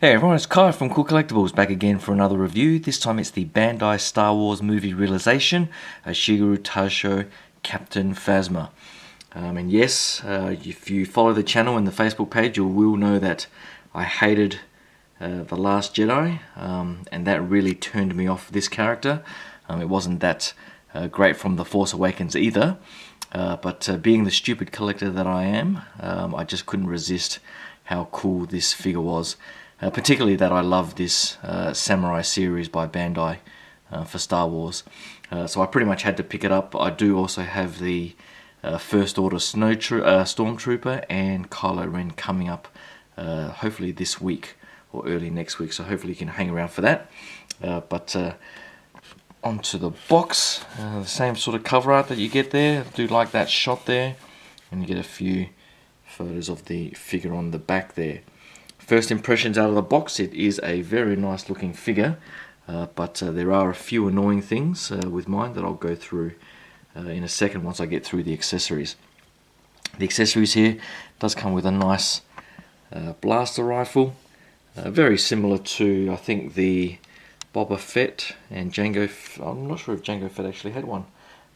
Hey everyone, it's Kai from Cool Collectibles back again for another review. This time it's the Bandai Star Wars movie realization, Ashigaru, Taisho, Captain Phasma. And yes, if you follow the channel and the Facebook page, you will know that I hated The Last Jedi, and that really turned me off this character. It wasn't that great from The Force Awakens either, but being the stupid collector that I am, I just couldn't resist how cool this figure was. Particularly that I love this Samurai series by Bandai for Star Wars. So I pretty much had to pick it up. I do also have the First Order Stormtrooper and Kylo Ren coming up hopefully this week or early next week. So hopefully you can hang around for that. But onto the box, the same sort of cover art that you get there. I do like that shot there. And you get a few photos of the figure on the back there. First impressions out of the box, it is a very nice looking figure, but there are a few annoying things with mine that I'll go through in a second once I get through the accessories. The accessories here does come with a nice blaster rifle, very similar to I think the Boba Fett and Jango. I'm not sure if Jango Fett actually had one.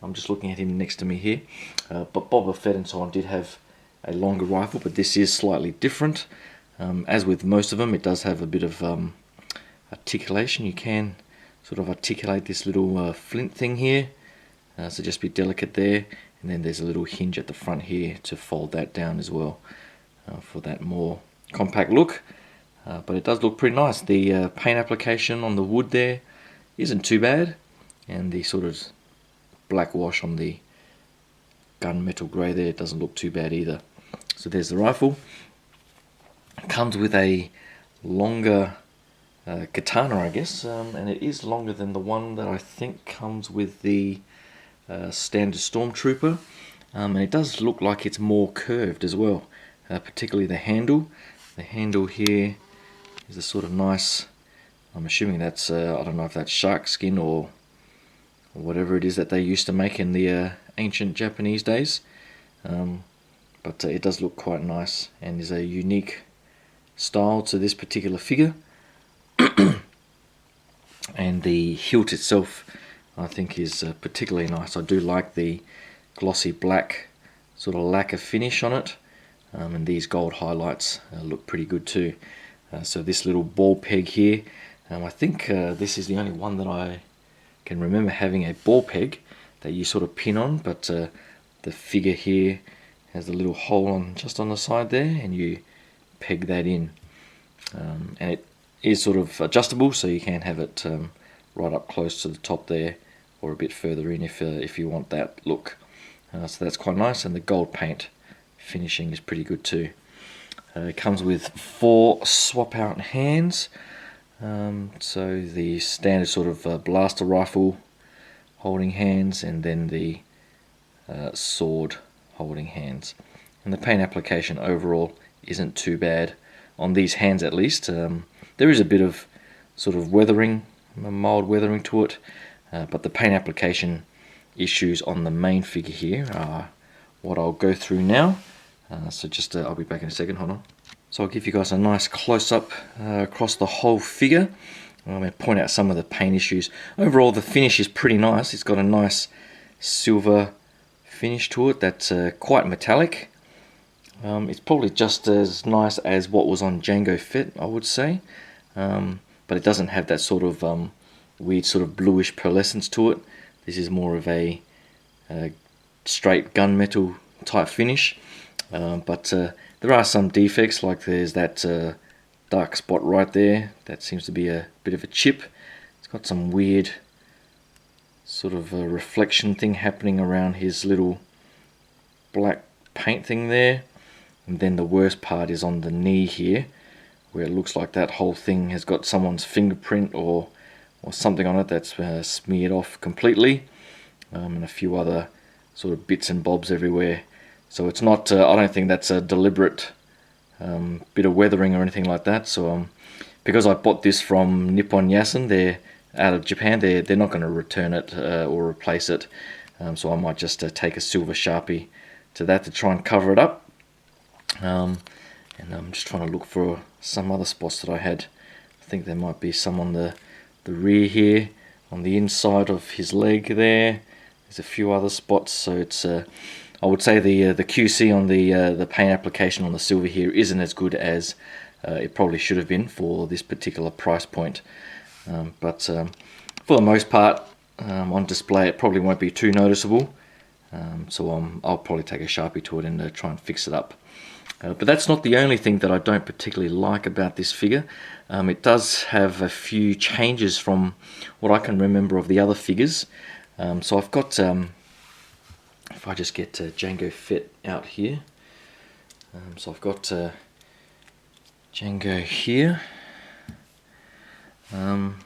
I'm just looking at him next to me here, but Boba Fett and so on did have a longer rifle, but this is slightly different. As with most of them, it does have a bit of articulation. You can sort of articulate this little flint thing here, so just be delicate there. And then there's a little hinge at the front here to fold that down as well for that more compact look. But it does look pretty nice. The paint application on the wood there isn't too bad, and the sort of black wash on the gunmetal grey there doesn't look too bad either. So there's the rifle. Comes with a longer katana, I guess, and it is longer than the one that I think comes with the standard Stormtrooper, and it does look like it's more curved as well, particularly the handle. The handle here is a sort of nice, I'm assuming that's, I don't know if that's shark skin or whatever it is that they used to make in the ancient Japanese days, but it does look quite nice and is a unique style to this particular figure. And the hilt itself I think is particularly nice. I do like the glossy black sort of lacquer finish on it, and these gold highlights look pretty good too. So this little ball peg here, I think this is the only one that I can remember having a ball peg that you sort of pin on, but the figure here has a little hole on just on the side there, and you peg that in, and it is sort of adjustable, so you can have it right up close to the top there, or a bit further in if you want that look. So that's quite nice, and the gold paint finishing is pretty good too. It comes with 4 swap out hands, so the standard sort of blaster rifle holding hands, and then the sword holding hands. And the paint application overall isn't too bad on these hands, at least. There is a bit of sort of weathering, mild weathering to it, but the paint application issues on the main figure here are what I'll go through now. So just I'll be back in a second, hold on. So I'll give you guys a nice close-up across the whole figure. I'm going to point out some of the paint issues. Overall, the finish is pretty nice. It's got a nice silver finish to it that's quite metallic. It's probably just as nice as what was on Jango Fett, I would say, but it doesn't have that sort of weird sort of bluish pearlescence to it. This is more of a straight gunmetal type finish, but there are some defects, like there's that dark spot right there. That seems to be a bit of a chip. It's got some weird sort of a reflection thing happening around his little black paint thing there. And then the worst part is on the knee here, where it looks like that whole thing has got someone's fingerprint or something on it that's smeared off completely, and a few other sort of bits and bobs everywhere. So it's not, I don't think that's a deliberate bit of weathering or anything like that. So because I bought this from Nippon Yasen, they're out of Japan, they're not going to return it or replace it. So I might just take a silver Sharpie to that to try and cover it up. And I'm just trying to look for some other spots that I had. I think there might be some on the rear here, on the inside of his leg there. There's a few other spots, so it's I would say the QC on the paint application on the silver here isn't as good as it probably should have been for this particular price point. But for the most part, on display it probably won't be too noticeable. So I'll probably take a Sharpie to it and try and fix it up. But that's not the only thing that I don't particularly like about this figure. It does have a few changes from what I can remember of the other figures. So I've got, if I just get Jango Fett out here. So I've got Jango here. And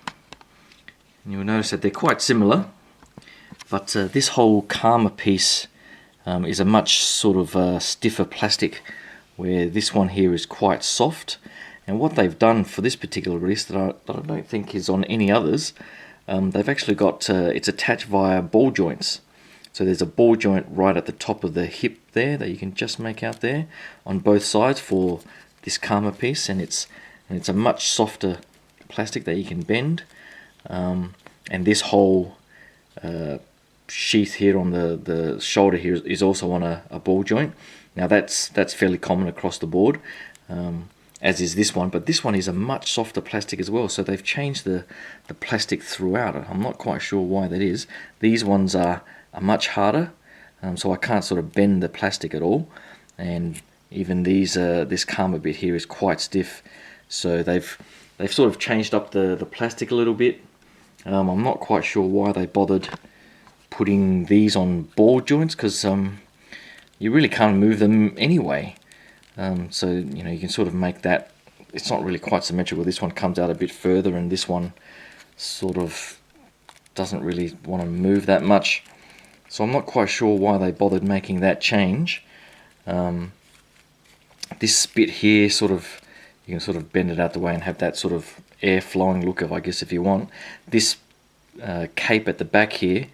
you'll notice that they're quite similar. But this whole Karma piece is a much sort of stiffer plastic, where this one here is quite soft. And what they've done for this particular release that I don't think is on any others, they've actually got, it's attached via ball joints. So there's a ball joint right at the top of the hip there that you can just make out there on both sides for this Karma piece, and it's a much softer plastic that you can bend. And this whole sheath here on the shoulder here is also on a ball joint. Now that's fairly common across the board, as is this one, but this one is a much softer plastic as well, so they've changed the plastic throughout it. I'm not quite sure why that is. These ones are much harder, so I can't sort of bend the plastic at all, and even this Karma bit here is quite stiff, so they've sort of changed up the plastic a little bit. I'm not quite sure why they bothered putting these on ball joints, because you really can't move them anyway. So you know, you can sort of make that, it's not really quite symmetrical. This one comes out a bit further and this one sort of doesn't really want to move that much. So I'm not quite sure why they bothered making that change. This bit here, sort of, you can sort of bend it out the way and have that sort of air flowing look of, I guess, if you want. This cape at the back here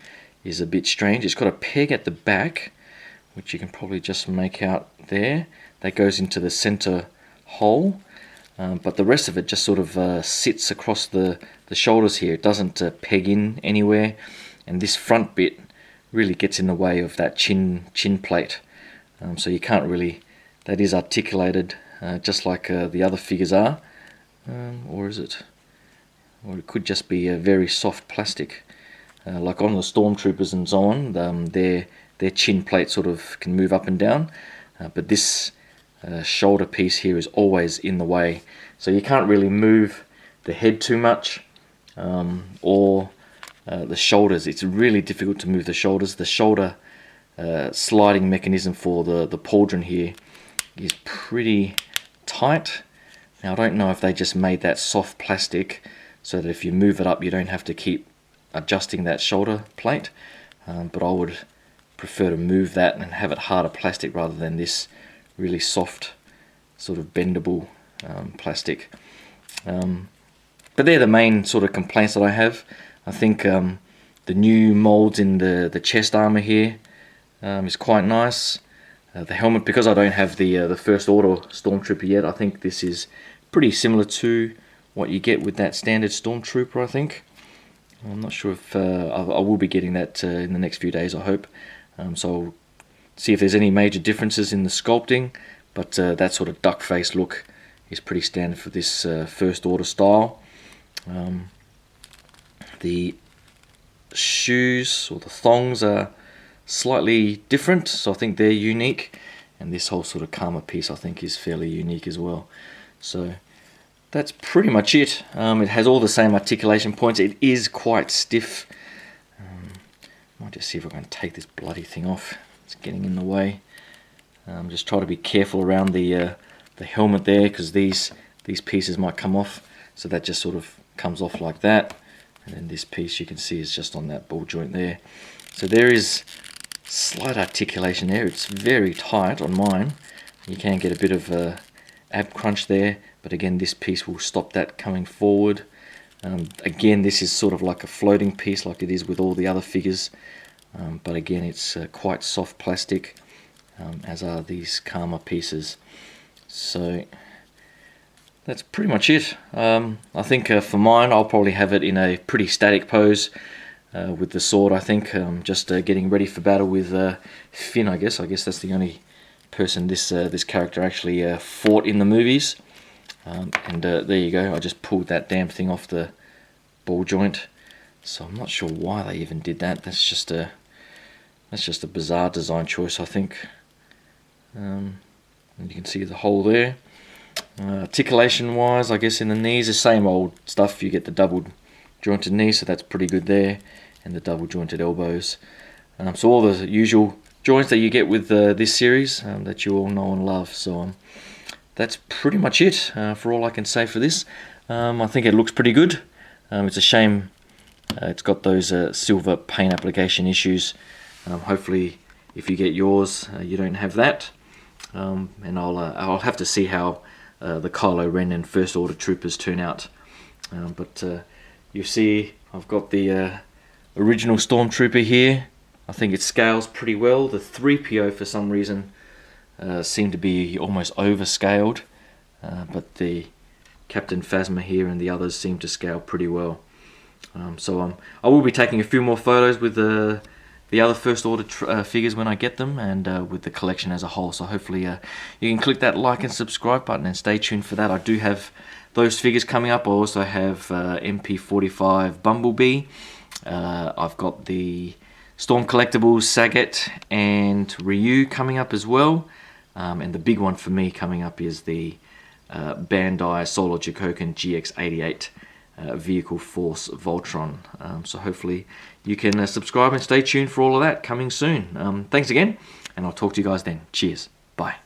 is a bit strange. It's got a peg at the back, which you can probably just make out there. That goes into the center hole, but the rest of it just sort of sits across the shoulders here. It doesn't peg in anywhere, and this front bit really gets in the way of that chin plate. So you can't really, that is articulated just like the other figures are, or is it? Or it could just be a very soft plastic. Like on the Stormtroopers and so on, their chin plate sort of can move up and down, but this shoulder piece here is always in the way, so you can't really move the head too much, or the shoulders. It's really difficult to move the shoulders. The shoulder sliding mechanism for the pauldron here is pretty tight. Now I don't know if they just made that soft plastic so that if you move it up you don't have to keep adjusting that shoulder plate, but I would prefer to move that and have it harder plastic rather than this really soft sort of bendable plastic. But they're the main sort of complaints that I have. I think the new molds in the chest armor here is quite nice. The helmet, because I don't have the first order Stormtrooper yet, I think this is pretty similar to what you get with that standard Stormtrooper, I think. I'm not sure if I will be getting that in the next few days, I hope. So I'll see if there's any major differences in the sculpting, but that sort of duck face look is pretty standard for this first order style. The shoes, or the thongs, are slightly different, so I think they're unique, and this whole sort of Karma piece I think is fairly unique as well. So that's pretty much it. It has all the same articulation points. It is quite stiff. Might just see if I can take this bloody thing off. It's getting in the way. Just try to be careful around the helmet there, because these pieces might come off. So that just sort of comes off like that, and then this piece you can see is just on that ball joint there. So there is slight articulation there. It's very tight on mine. You can get a bit of ab crunch there, but again this piece will stop that coming forward. Again, this is sort of like a floating piece like it is with all the other figures, but again it's quite soft plastic, as are these Karma pieces. So that's pretty much it. I think for mine, I'll probably have it in a pretty static pose with the sword. I think just getting ready for battle with Finn. I guess that's the only person this character actually fought in the movies. And there you go. I just pulled that damn thing off the ball joint. So I'm not sure why they even did that. That's just a bizarre design choice, I think. And you can see the hole there. Articulation wise, I guess in the knees, the same old stuff. You get the double jointed knee, so that's pretty good there, and the double jointed elbows. So all the usual joints that you get with this series that you all know and love. So that's pretty much it for all I can say for this. I think it looks pretty good. It's a shame it's got those silver paint application issues. Hopefully if you get yours you don't have that. And I'll have to see how the Kylo Ren and First Order Troopers turn out. But you see I've got the original Stormtrooper here. I think it scales pretty well. The 3PO for some reason seemed to be almost overscaled, but the Captain Phasma here and the others seem to scale pretty well. So I will be taking a few more photos with the other First Order figures when I get them, and with the collection as a whole. So hopefully you can click that like and subscribe button and stay tuned for that. I do have those figures coming up. I also have MP45 Bumblebee. I've got the Storm Collectibles Sagat and Ryu coming up as well. And the big one for me coming up is the Bandai Solo Jikoken GX88 Vehicle Force Voltron. So hopefully you can subscribe and stay tuned for all of that coming soon. Thanks again, and I'll talk to you guys then. Cheers. Bye.